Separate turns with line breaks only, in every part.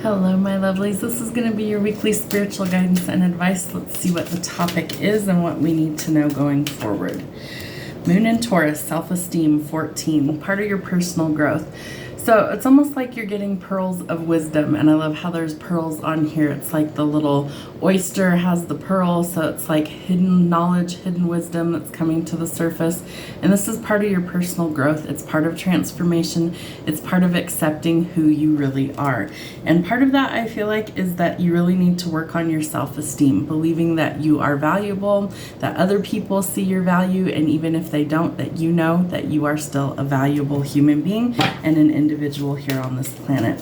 Hello, my lovelies. This is going to be your weekly spiritual guidance and advice. Let's see what the topic is and what we need to know going forward. Moon in Taurus, self-esteem, 14, part of your personal growth. So it's almost like you're getting pearls of wisdom, and I love how there's pearls on here. It's like the little oyster has the pearl, so it's like hidden knowledge, hidden wisdom that's coming to the surface. And this is part of your personal growth. It's part of transformation. It's part of accepting who you really are. And part of that, I feel like, is that you really need to work on your self-esteem, believing that you are valuable, that other people see your value, and even if they don't, that you know that you are still a valuable human being and an individual here on this planet.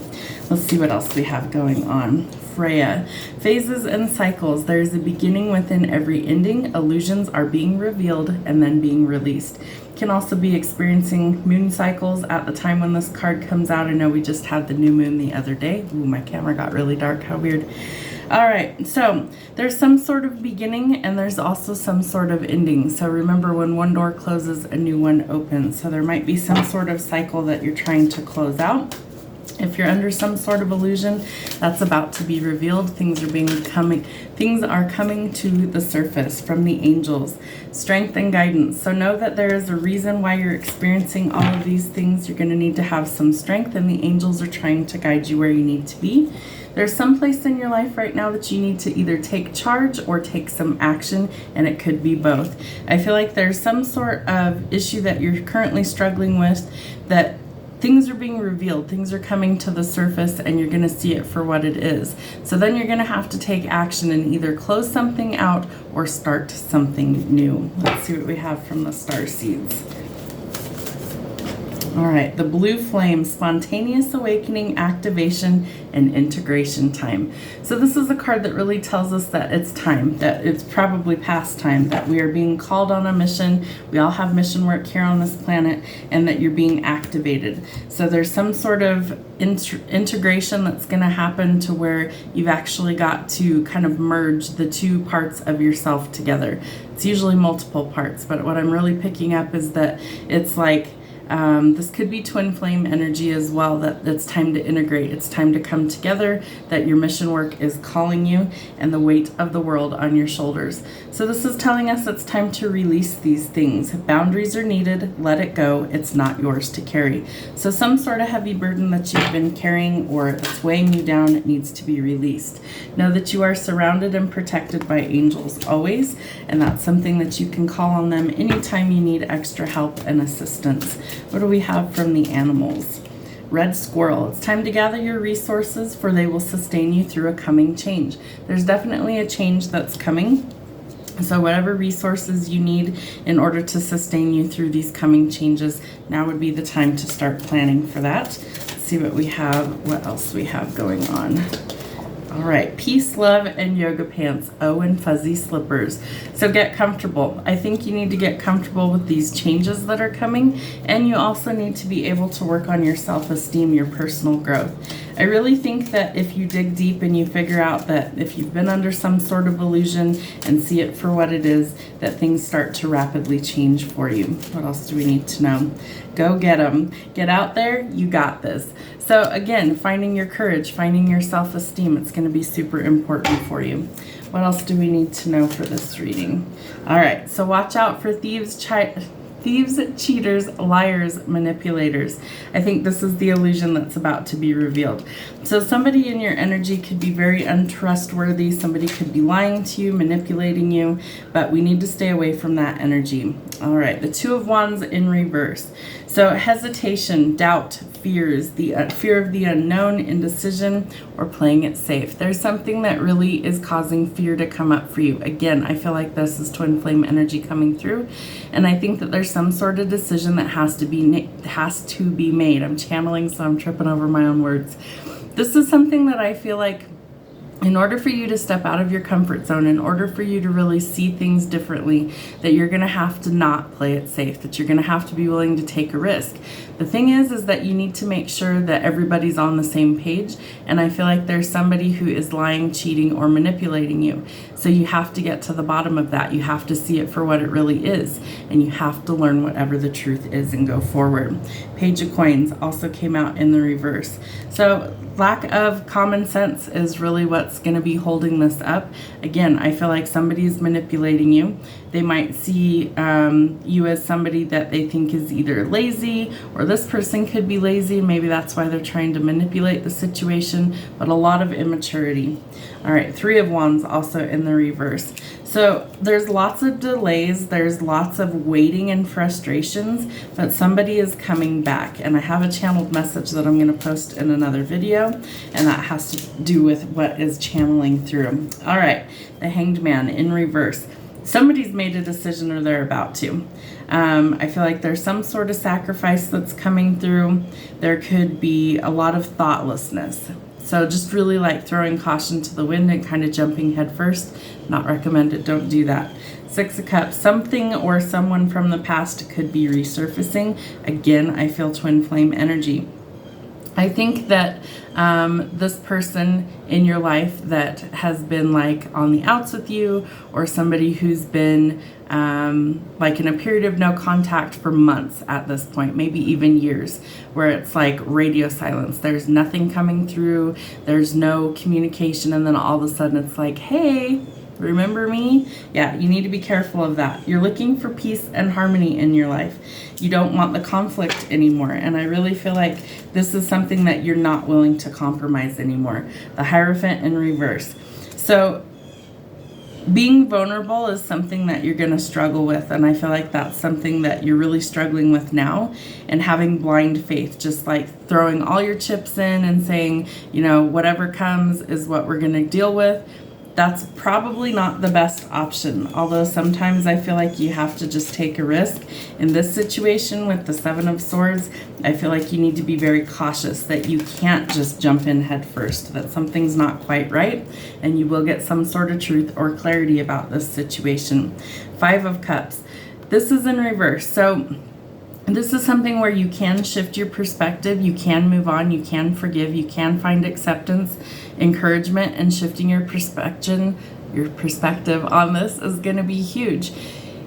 Let's see what else we have going on. Freya, phases and cycles. There's a beginning within every ending. Illusions are being revealed and then being released. You can also be experiencing moon cycles at the time when this card comes out. I know we just had the new moon the other day. Ooh, my camera got really dark. How weird. All right, so there's some sort of beginning and there's also some sort of ending. So remember, when one door closes, a new one opens. So there might be some sort of cycle that you're trying to close out. If you're under some sort of illusion, that's about to be revealed. Things are coming to the surface from the angels. Strength and guidance. So know that there is a reason why you're experiencing all of these things. You're going to need to have some strength, and the angels are trying to guide you where you need to be. There's some place in your life right now that you need to either take charge or take some action, and it could be both. I feel like there's some sort of issue that you're currently struggling with, that things are being revealed, things are coming to the surface, and you're going to see it for what it is. So then you're going to have to take action and either close something out or start something new. Let's see what we have from the star seeds. All right, the blue flame, spontaneous awakening, activation, and integration time. So this is a card that really tells us that it's time, that it's probably past time, that we are being called on a mission. We all have mission work here on this planet, and that you're being activated. So there's some sort of integration that's going to happen to where you've actually got to kind of merge the two parts of yourself together. It's usually multiple parts, but what I'm really picking up is that it's like, this could be twin flame energy as well, that it's time to integrate. It's time to come together, that your mission work is calling you and the weight of the world on your shoulders. So this is telling us it's time to release these things. Boundaries are needed. Let it go. It's not yours to carry. So some sort of heavy burden that you've been carrying or that's weighing you down needs to be released. Know that you are surrounded and protected by angels always, and that's something that you can call on them anytime you need extra help and assistance. What do we have from the animals? Red squirrel. It's time to gather your resources, for they will sustain you through a coming change. There's definitely a change that's coming. So whatever resources you need in order to sustain you through these coming changes, now would be the time to start planning for that. Let's see what we have, what else we have going on. All right, peace, love, and yoga pants. Oh, and fuzzy slippers. So get comfortable. I think you need to get comfortable with these changes that are coming, and you also need to be able to work on your self-esteem, your personal growth. I really think that if you dig deep and you figure out that if you've been under some sort of illusion and see it for what it is, that things start to rapidly change for you. What else do we need to know? Go get them. Get out there. You got this. So again, finding your courage, finding your self-esteem, it's going to be super important for you. What else do we need to know for this reading? All right, so watch out for thieves, cheaters, liars, manipulators. I think this is the illusion that's about to be revealed. So somebody in your energy could be very untrustworthy. Somebody could be lying to you, manipulating you, but we need to stay away from that energy. All right, the Two of Wands in reverse. So hesitation, doubt, fears, the fear of the unknown, indecision, or playing it safe. There's something that really is causing fear to come up for you. Again, I feel like this is twin flame energy coming through, and I think that there's some sort of decision that has to be made. I'm channeling, so I'm tripping over my own words. This is something that I feel like in order for you to step out of your comfort zone, in order for you to really see things differently, that you're going to have to not play it safe, that you're going to have to be willing to take a risk. The thing is that you need to make sure that everybody's on the same page, and I feel like there's somebody who is lying, cheating, or manipulating you. So you have to get to the bottom of that. You have to see it for what it really is, and you have to learn whatever the truth is and go forward. Page of Coins also came out in the reverse. So lack of common sense is really what's going to be holding this up. Again, I feel like somebody's manipulating you. They might see you as somebody that they think is either lazy, or this person could be lazy, and maybe that's why they're trying to manipulate the situation, but a lot of immaturity. All right, Three of Wands also in the reverse. So there's lots of delays, there's lots of waiting and frustrations, but somebody is coming back. And I have a channeled message that I'm going to post in another video, and that has to do with what is channeling through. All right, the Hanged Man in reverse. Somebody's made a decision, or they're about to. I feel like there's some sort of sacrifice that's coming through. There could be a lot of thoughtlessness. So just really like throwing caution to the wind and kind of jumping head first. Not recommended. Don't do that. Six of Cups. Something or someone from the past could be resurfacing. Again, I feel twin flame energy. I think that this person in your life that has been like on the outs with you, or somebody who's been like in a period of no contact for months at this point, maybe even years, where it's like radio silence. There's nothing coming through. There's no communication. And then all of a sudden it's like, hey, remember me? Yeah, you need to be careful of that. You're looking for peace and harmony in your life. You don't want the conflict anymore. And I really feel like this is something that you're not willing to compromise anymore. The Hierophant in reverse. So being vulnerable is something that you're going to struggle with. And I feel like that's something that you're really struggling with now. And having blind faith, just like throwing all your chips in and saying, you know, whatever comes is what we're going to deal with. That's probably not the best option. Although sometimes I feel like you have to just take a risk. In this situation with the Seven of Swords, I feel like you need to be very cautious that you can't just jump in head first, that something's not quite right, and you will get some sort of truth or clarity about this situation. Five of Cups. This is in reverse. So this is something where you can shift your perspective, you can move on, you can forgive, you can find acceptance, encouragement, and shifting your perspective on this is going to be huge.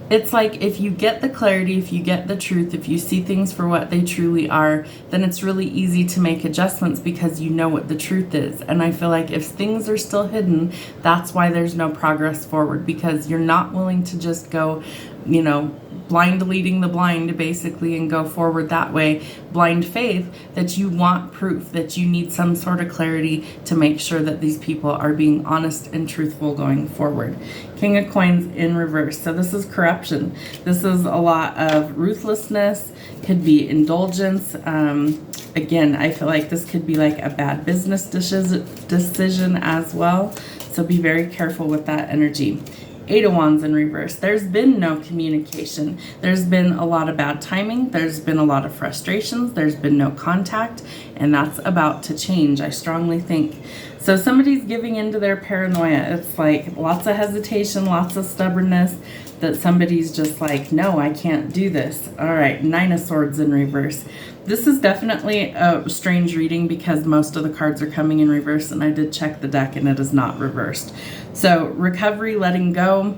It's like if you get the clarity, if you get the truth, if you see things for what they truly are, then it's really easy to make adjustments because you know what the truth is. And I feel like if things are still hidden, that's why there's no progress forward, because you're not willing to just go, you know, blind leading the blind basically and go forward that way. Blind faith that you want proof, that you need some sort of clarity to make sure that these people are being honest and truthful going forward. King of Coins in reverse. So this is corruption. This is a lot of ruthlessness, could be indulgence. Again, I feel like this could be like a bad business decision as well. So be very careful with that energy. Eight of Wands in reverse. There's been no communication. There's been a lot of bad timing. There's been a lot of frustrations. There's been no contact, and that's about to change, I strongly think. So somebody's giving into their paranoia. It's like lots of hesitation, lots of stubbornness, that somebody's just like, no, I can't do this. All right, Nine of Swords in reverse. This is definitely a strange reading because most of the cards are coming in reverse, and I did check the deck and it is not reversed. So recovery, letting go,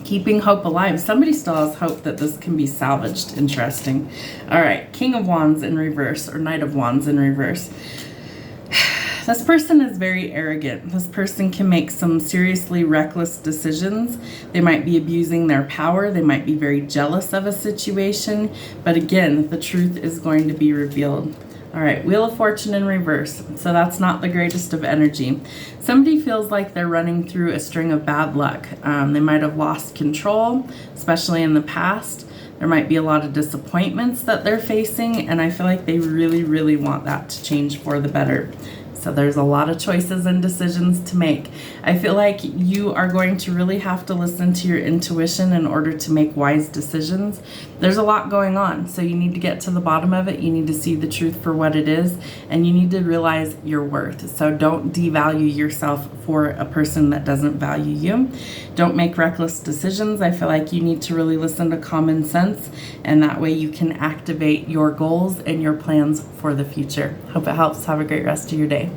keeping hope alive. Somebody still has hope that this can be salvaged. Interesting. All right, King of Wands in reverse, or Knight of Wands in reverse. This person is very arrogant. This person can make some seriously reckless decisions. They might be abusing their power. They might be very jealous of a situation. But again, the truth is going to be revealed. All right, Wheel of Fortune in reverse. So that's not the greatest of energy. Somebody feels like they're running through a string of bad luck. They might have lost control, especially in the past. There might be a lot of disappointments that they're facing, and I feel like they really, really want that to change for the better. So there's a lot of choices and decisions to make. I feel like you are going to really have to listen to your intuition in order to make wise decisions. There's a lot going on, so you need to get to the bottom of it. You need to see the truth for what it is, and you need to realize your worth. So don't devalue yourself for a person that doesn't value you. Don't make reckless decisions. I feel like you need to really listen to common sense, and that way you can activate your goals and your plans for the future. Hope it helps. Have a great rest of your day.